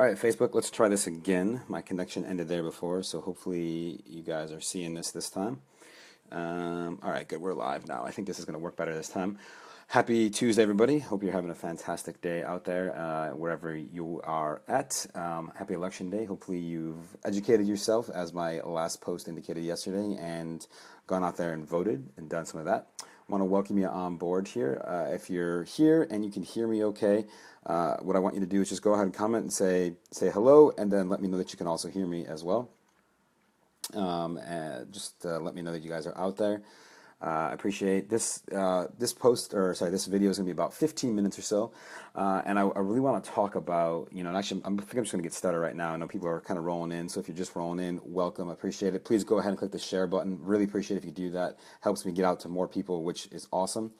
All right, Facebook, let's try this again. My connection ended there before, so hopefully you guys are seeing this time. All right, good. We're live now. I think this is going to work better this time. Happy Tuesday, everybody. Hope you're having a fantastic day out there, wherever you are at. Happy Election Day. Hopefully you've educated yourself, as my last post indicated yesterday, and gone out there and voted and done some of that. I want to welcome you on board here. If you're here and you can hear me okay, what I want you to do is just go ahead and comment and say hello, and then let me know that you can also hear me as well. And just let me know that you guys are out there. I appreciate this. This video is going to be about 15 minutes or so, and I really want to talk about, and actually, I think I'm just going to get started right now. I know people are kind of rolling in, so if you're just rolling in, welcome. I appreciate it. Please go ahead and click the share button. Really appreciate it if you do that. Helps me get out to more people, which is awesome.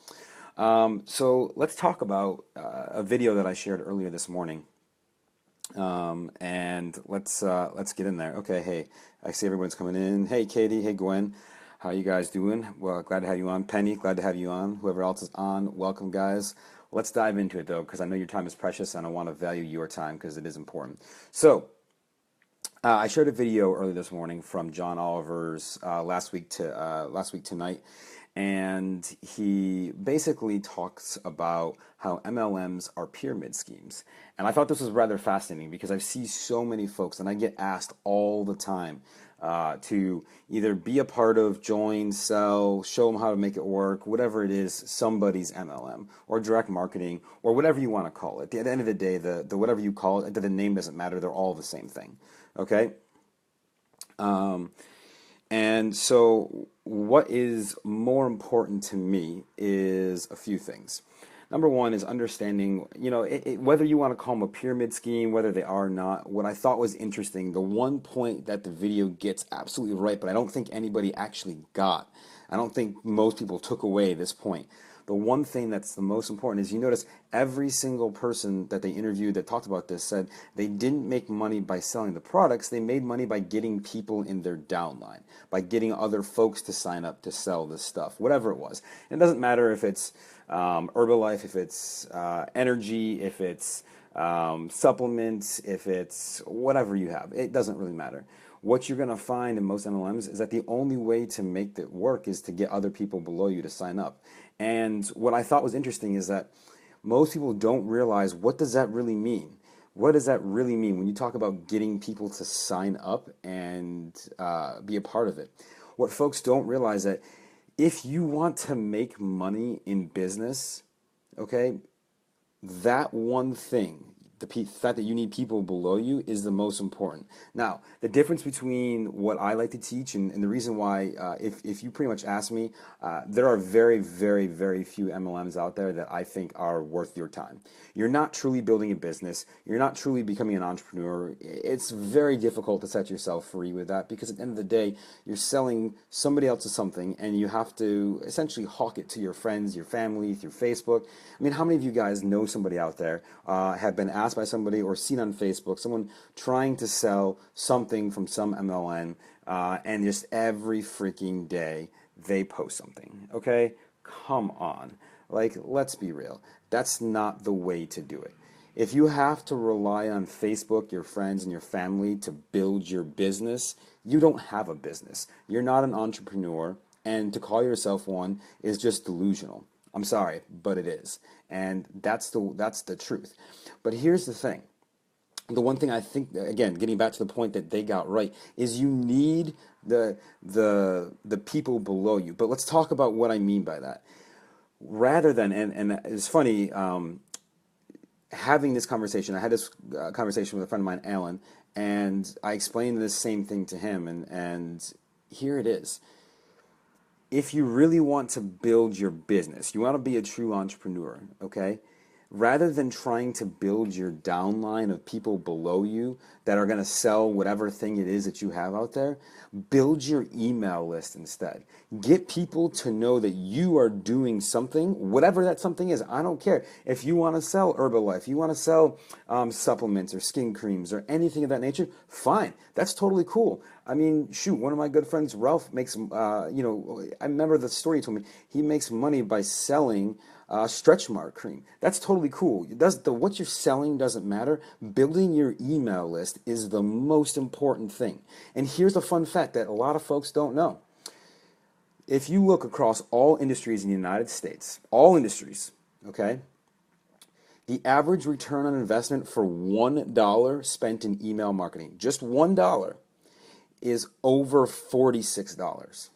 So let's talk about a video that I shared earlier this morning. And let's get in there. Okay, hey, I see everyone's coming in. Hey, Katie. Hey, Gwen. How you guys doing? Well, glad to have you on. Penny, glad to have you on. Whoever else is on, welcome, guys. Let's dive into it, though, because I know your time is precious, and I want to value your time because it is important. So, I shared a video earlier this morning from John Oliver's last week tonight, and he basically talks about how MLMs are pyramid schemes. And I thought this was rather fascinating because I see so many folks, and I get asked all the time to either be a part of, join, sell, show them how to make it work, whatever it is, somebody's MLM or direct marketing or whatever you want to call it. At the end of the day, the whatever you call it, the name doesn't matter. They're all the same thing. Okay? And so what is more important to me is a few things. Number one is understanding, whether you want to call them a pyramid scheme, whether they are or not. What I thought was interesting, the one point that the video gets absolutely right, but I don't think anybody actually got. I don't think most people took away this point. The one thing that's the most important is you notice every single person that they interviewed that talked about this said they didn't make money by selling the products. They made money by getting people in their downline, by getting other folks to sign up to sell this stuff, whatever it was. It doesn't matter if it's Herbalife, if it's energy, if it's supplements, if it's whatever you have. It doesn't really matter. What you're going to find in most MLMs is that the only way to make it work is to get other people below you to sign up. And what I thought was interesting is that most people don't realize, what does that really mean? What does that really mean when you talk about getting people to sign up and be a part of it? What folks don't realize that if you want to make money in business, okay, that one thing, the fact that you need people below you, is the most important. Now, the difference between what I like to teach and the reason why, if you pretty much ask me, there are very, very, very few MLMs out there that I think are worth your time. You're not truly building a business. You're not truly becoming an entrepreneur. It's very difficult to set yourself free with that because at the end of the day, you're selling somebody else's something and you have to essentially hawk it to your friends, your family, through Facebook. I mean, how many of you guys know somebody out there, have been asked by somebody or seen on Facebook, someone trying to sell something from some MLM, and just every freaking day they post something, okay? Come on. Like, let's be real. That's not the way to do it. If you have to rely on Facebook, your friends, and your family to build your business, you don't have a business. You're not an entrepreneur, and to call yourself one is just delusional. I'm sorry, but it is. And that's the truth. But here's the thing. The one thing I think, again, getting back to the point that they got right, is you need the people below you. But let's talk about what I mean by that. Rather than, and it's funny, having this conversation, I had this conversation with a friend of mine, Alan, and I explained this same thing to him, and here it is. If you really want to build your business, you want to be a true entrepreneur, okay? Rather than trying to build your downline of people below you that are going to sell whatever thing it is that you have out there, build your email list instead. Get people to know that you are doing something, whatever that something is. I don't care. If you want to sell Herbalife, you want to sell supplements or skin creams or anything of that nature, fine. That's totally cool. I mean, shoot, one of my good friends, Ralph, makes, I remember the story he told me. He makes money by selling stretch mark cream. That's totally cool. What you're selling doesn't matter. Building your email list is the most important thing. And here's a fun fact that a lot of folks don't know. If you look across all industries in the United States, all industries, okay, the average return on investment for $1 spent in email marketing, just $1, is over $46.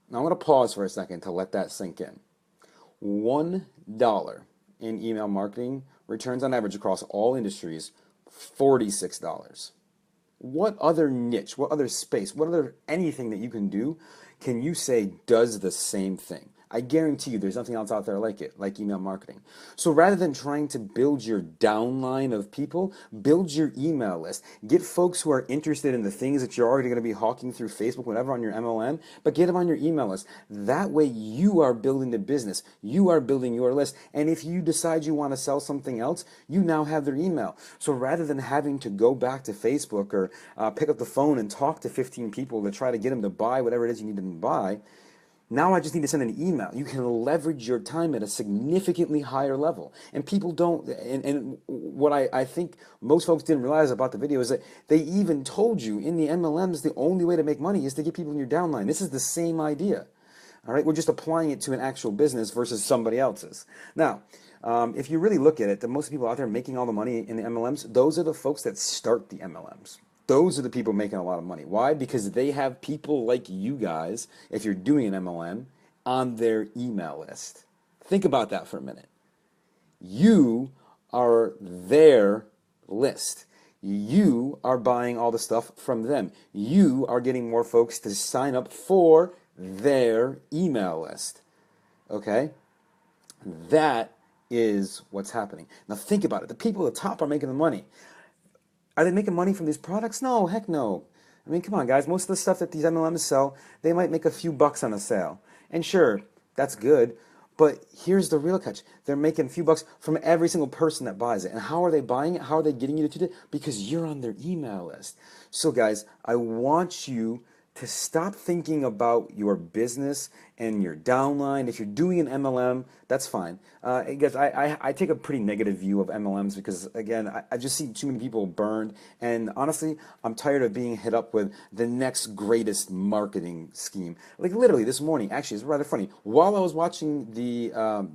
Now I'm going to pause for a second to let that sink in. $1 in email marketing returns on average across all industries, $46. What other niche, what other space, what other anything that you can do can you say does the same thing? I guarantee you there's nothing else out there like it, like email marketing. So rather than trying to build your downline of people, build your email list. Get folks who are interested in the things that you're already going to be hawking through Facebook, whatever, on your MLM, but get them on your email list. That way you are building the business. You are building your list. And if you decide you want to sell something else, you now have their email. So rather than having to go back to Facebook or pick up the phone and talk to 15 people to try to get them to buy whatever it is you need them to buy, now I just need to send an email. You can leverage your time at a significantly higher level. And people don't, and what I think most folks didn't realize about the video is that they even told you in the MLMs the only way to make money is to get people in your downline. This is the same idea. All right, we're just applying it to an actual business versus somebody else's. Now, if you really look at it, the most people out there making all the money in the MLMs, those are the folks that start the MLMs. Those are the people making a lot of money. Why? Because they have people like you guys, if you're doing an MLM, on their email list. Think about that for a minute. You are their list. You are buying all the stuff from them. You are getting more folks to sign up for their email list. Okay? That is what's happening. Now think about it. The people at the top are making the money. Are they making money from these products? No, heck no. I mean, come on, guys. Most of the stuff that these MLMs sell, they might make a few bucks on a sale. And sure, that's good. But here's the real catch. They're making a few bucks from every single person that buys it. And how are they buying it? How are they getting you to do it? Because you're on their email list. So, guys, I want you to stop thinking about your business and your downline. If you're doing an MLM, that's fine. Guys, I take a pretty negative view of MLMs because, again, I just see too many people burned. And honestly, I'm tired of being hit up with the next greatest marketing scheme. Like literally this morning, actually, it's rather funny. While I was watching the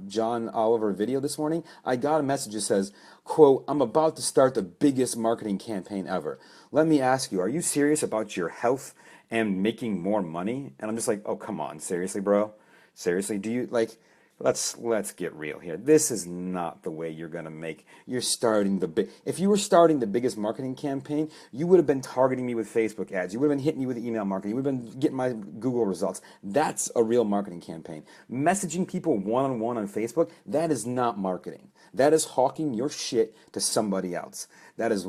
John Oliver video this morning, I got a message that says, quote, "I'm about to start the biggest marketing campaign ever. Let me ask you, are you serious about your health and making more money?" And I'm just like, oh, come on, seriously, bro? Seriously, do you, like, let's get real here. This is not the way you're going to make, you're starting if you were starting the biggest marketing campaign, you would have been targeting me with Facebook ads. You would have been hitting me with email marketing. You would have been getting my Google results. That's a real marketing campaign. Messaging people one-on-one on Facebook, that is not marketing. That is hawking your shit to somebody else. That is,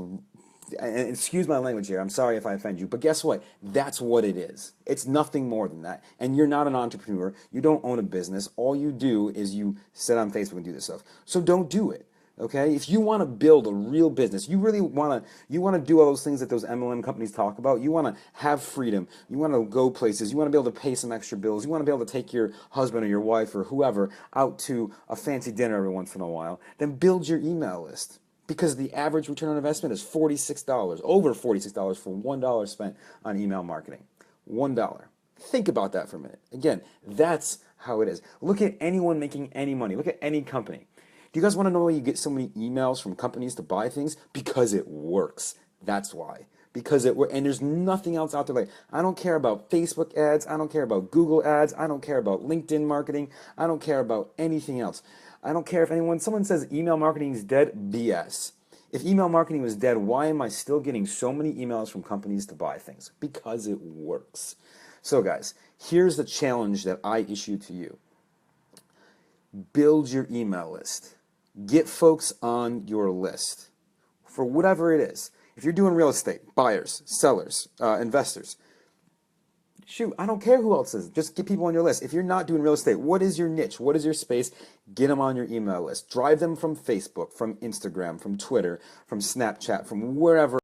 and excuse my language here, I'm sorry if I offend you, but guess what? That's what it is. It's nothing more than that. And you're not an entrepreneur. You don't own a business. All you do is you sit on Facebook and do this stuff. So don't do it. Okay? If you want to build a real business, you really want to do all those things that those MLM companies talk about. You want to have freedom. You want to go places. You want to be able to pay some extra bills. You want to be able to take your husband or your wife or whoever out to a fancy dinner every once in a while. Then build your email list. Because the average return on investment is $46, over $46 for $1 spent on email marketing. $1. Think about that for a minute. Again, that's how it is. Look at anyone making any money. Look at any company. Do you guys want to know why you get so many emails from companies to buy things? Because it works. That's why. Because it works. And there's nothing else out there like, I don't care about Facebook ads. I don't care about Google ads. I don't care about LinkedIn marketing. I don't care about anything else. I don't care if someone says email marketing is dead, BS. If email marketing was dead, why am I still getting so many emails from companies to buy things? Because it works. So guys, here's the challenge that I issue to you. Build your email list. Get folks on your list for whatever it is. If you're doing real estate, buyers, sellers, investors, shoot, I don't care who else is. Just get people on your list. If you're not doing real estate, what is your niche? What is your space? Get them on your email list. Drive them from Facebook, from Instagram, from Twitter, from Snapchat, from wherever.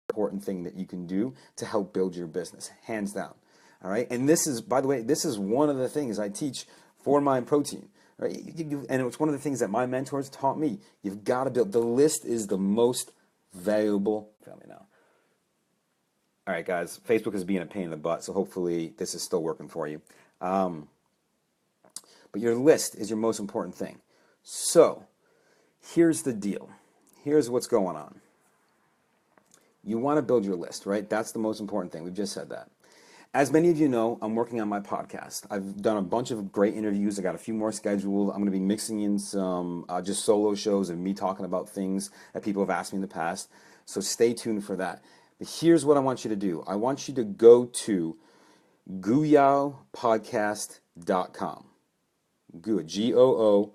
Important thing that you can do to help build your business, hands down. All right, and this is, by the way, this is one of the things I teach for Mind Protein. Right? And it's one of the things that my mentors taught me. You've got to build. The list is the most valuable. Family now. All right, guys. Facebook is being a pain in the butt, so hopefully this is still working for you. But your list is your most important thing. So here's the deal. Here's what's going on. You want to build your list, right? That's the most important thing. We've just said that. As many of you know, I'm working on my podcast. I've done a bunch of great interviews. I got a few more scheduled. I'm going to be mixing in some just solo shows of me talking about things that people have asked me in the past. So stay tuned for that. But here's what I want you to do. I want you to go to gooyowpodcast.com. Gooyow,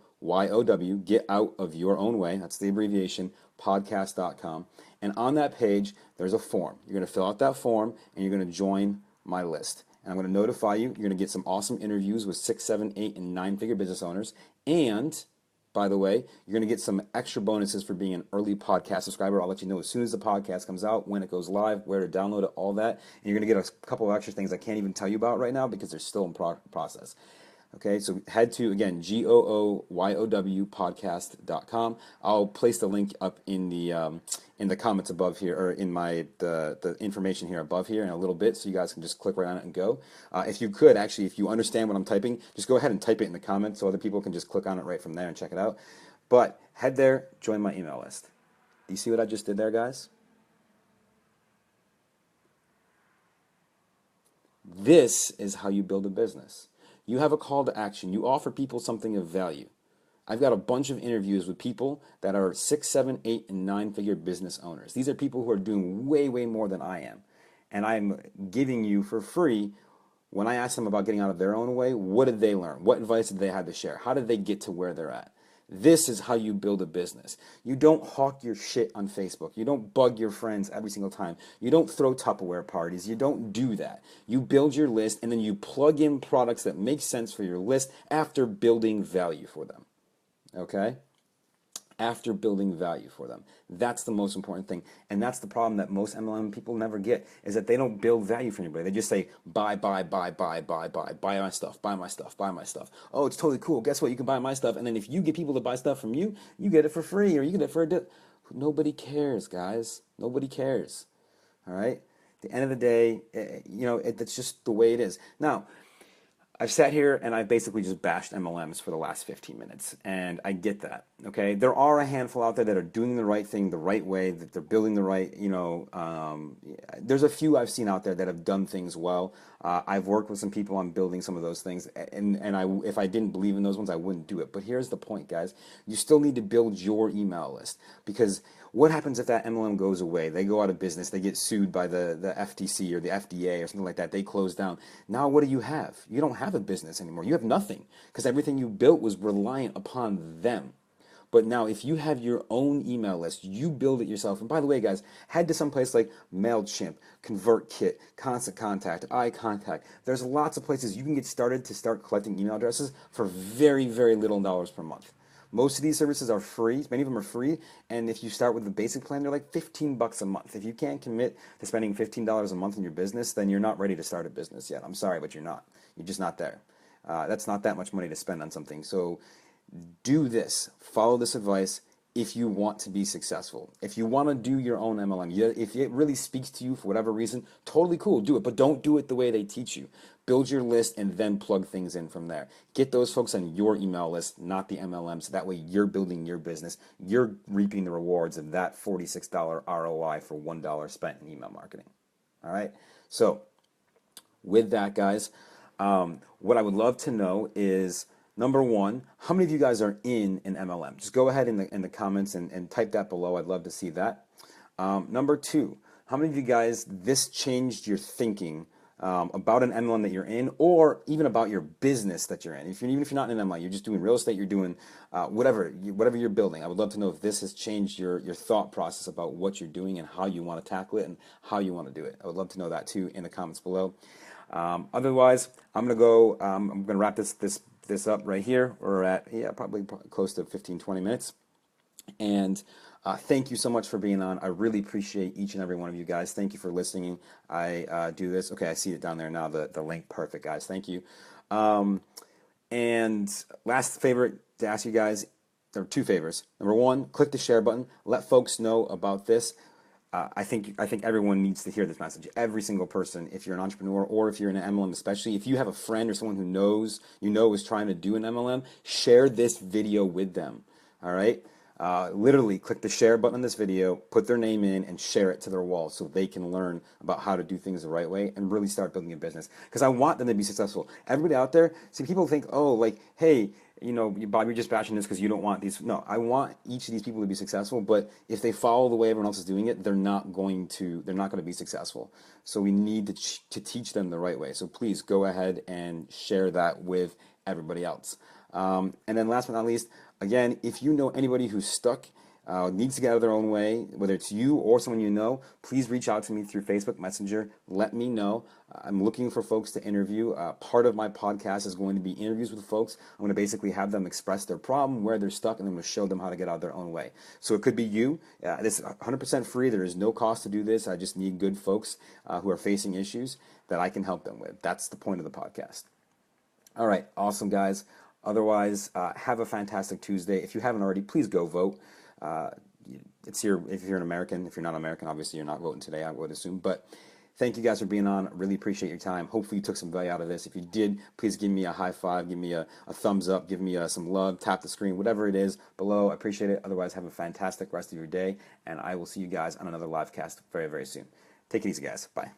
get out of your own way. That's the abbreviation, podcast.com. And on that page, there's a form. You're going to fill out that form, and you're going to join my list. And I'm going to notify you. You're going to get some awesome interviews with 6, 7, 8, and 9-figure business owners. And, by the way, you're going to get some extra bonuses for being an early podcast subscriber. I'll let you know as soon as the podcast comes out, when it goes live, where to download it, all that. And you're going to get a couple of extra things I can't even tell you about right now because they're still in process. Okay, so head to, again, gooyowpodcast.com. I'll place the link up in the comments above here, or in the information here above here in a little bit, so you guys can just click right on it and go. If you could, actually, if you understand what I'm typing, just go ahead and type it in the comments so other people can just click on it right from there and check it out. But head there, join my email list. Do you see what I just did there, guys? This is how you build a business. You have a call to action. You offer people something of value. I've got a bunch of interviews with people that are 6, 7, 8, and 9-figure business owners. These are people who are doing way, way more than I am. And I'm giving you for free, when I ask them about getting out of their own way, what did they learn? What advice did they have to share? How did they get to where they're at? This is how you build a business. You don't hawk your shit on Facebook. You don't bug your friends every single time. You don't throw Tupperware parties. You don't do that. You build your list, and then you plug in products that make sense for your list after building value for them. Okay? After building value for them. That's the most important thing. And that's the problem that most MLM people never get, is that they don't build value for anybody. They just say, buy, buy, buy, buy, buy, buy, buy my stuff, buy my stuff, buy my stuff. Oh, it's totally cool. Guess what? You can buy my stuff. And then if you get people to buy stuff from you, you get it for free, or you get it for a deal. Nobody cares, guys. Nobody cares. All right? At the end of the day, it's just the way it is. Now, I've sat here and I basically just bashed MLMs for the last 15 minutes, and I get that, okay? There are a handful out there that are doing the right thing the right way, that they're building the right, there's a few I've seen out there that have done things well. I've worked with some people on building some of those things, and if I didn't believe in those ones, I wouldn't do it. But here's the point, guys. You still need to build your email list, because what happens if that MLM goes away? They go out of business. They get sued by the FTC or the FDA or something like that. They close down. Now what do you have? You don't have a business anymore. You have nothing, because everything you built was reliant upon them. But now if you have your own email list, you build it yourself. And by the way, guys, head to some place like MailChimp, ConvertKit, Constant Contact, iContact. There's lots of places you can get started to start collecting email addresses for very, very little dollars per month. Most of these services are free. Many of them are free. And if you start with the basic plan, they're like $15 a month. If you can't commit to spending $15 a month in your business, then you're not ready to start a business yet. I'm sorry, but you're not. You're just not there. That's not that much money to spend on something. So do this. Follow this advice if you want to be successful. If you want to do your own MLM, if it really speaks to you for whatever reason, totally cool. Do it. But don't do it the way they teach you. Build your list and then plug things in from there. Get those folks on your email list, not the MLM, so that way you're building your business. You're reaping the rewards of that $46 ROI for $1 spent in email marketing. All right? So with that, guys, what I would love to know is, number one, how many of you guys are in an MLM? Just go ahead in the comments and type that below. I'd love to see that. Number two, how many of you guys, this changed your thinking about an MLM that you're in, or even about your business that you're in? Even if you're not in an MLM, you're just doing real estate, you're doing whatever you're building. I would love to know if this has changed your thought process about what you're doing and how you want to tackle it and how you want to do it. I would love to know that too in the comments below. Otherwise, I'm gonna wrap this up right here. We're at probably close to 15-20 minutes. And thank you so much for being on. I really appreciate each and every one of you guys. Thank you for listening. I do this. Okay, I see it down there now, the link. Perfect, guys. Thank you. Um, and last favor to ask you guys, there are two favors. Number one, click the share button. Let folks know about this. I think everyone needs to hear this message. Every single person, if you're an entrepreneur or if you're in an MLM, especially if you have a friend or someone who is trying to do an MLM, share this video with them. All right. Literally click the share button on this video, put their name in, and share it to their wall so they can learn about how to do things the right way and really start building a business. Because I want them to be successful. Everybody out there, see, people think, oh, like, hey, Bob, you're just bashing this because you don't want these. No, I want each of these people to be successful, but if they follow the way everyone else is doing it, they're not going to be successful. So we need to teach them the right way. So please go ahead and share that with everybody else. And then last but not least, again, if you know anybody who's stuck, needs to get out of their own way, whether it's you or someone you know, please reach out to me through Facebook Messenger. Let me know. I'm looking for folks to interview. Part of my podcast is going to be interviews with folks. I'm going to basically have them express their problem, where they're stuck, and I'm going to show them how to get out of their own way. So it could be you. This is 100% free. There is no cost to do this. I just need good folks who are facing issues that I can help them with. That's the point of the podcast. All right. Awesome, guys. Otherwise, have a fantastic Tuesday. If you haven't already, please go vote. If you're an American. If you're not American, obviously you're not voting today, I would assume. But thank you guys for being on. Really appreciate your time. Hopefully you took some value out of this. If you did, please give me a high five, give me a thumbs up, give me some love, tap the screen, whatever it is below. I appreciate it. Otherwise, have a fantastic rest of your day, and I will see you guys on another live cast very, very soon. Take it easy, guys. Bye.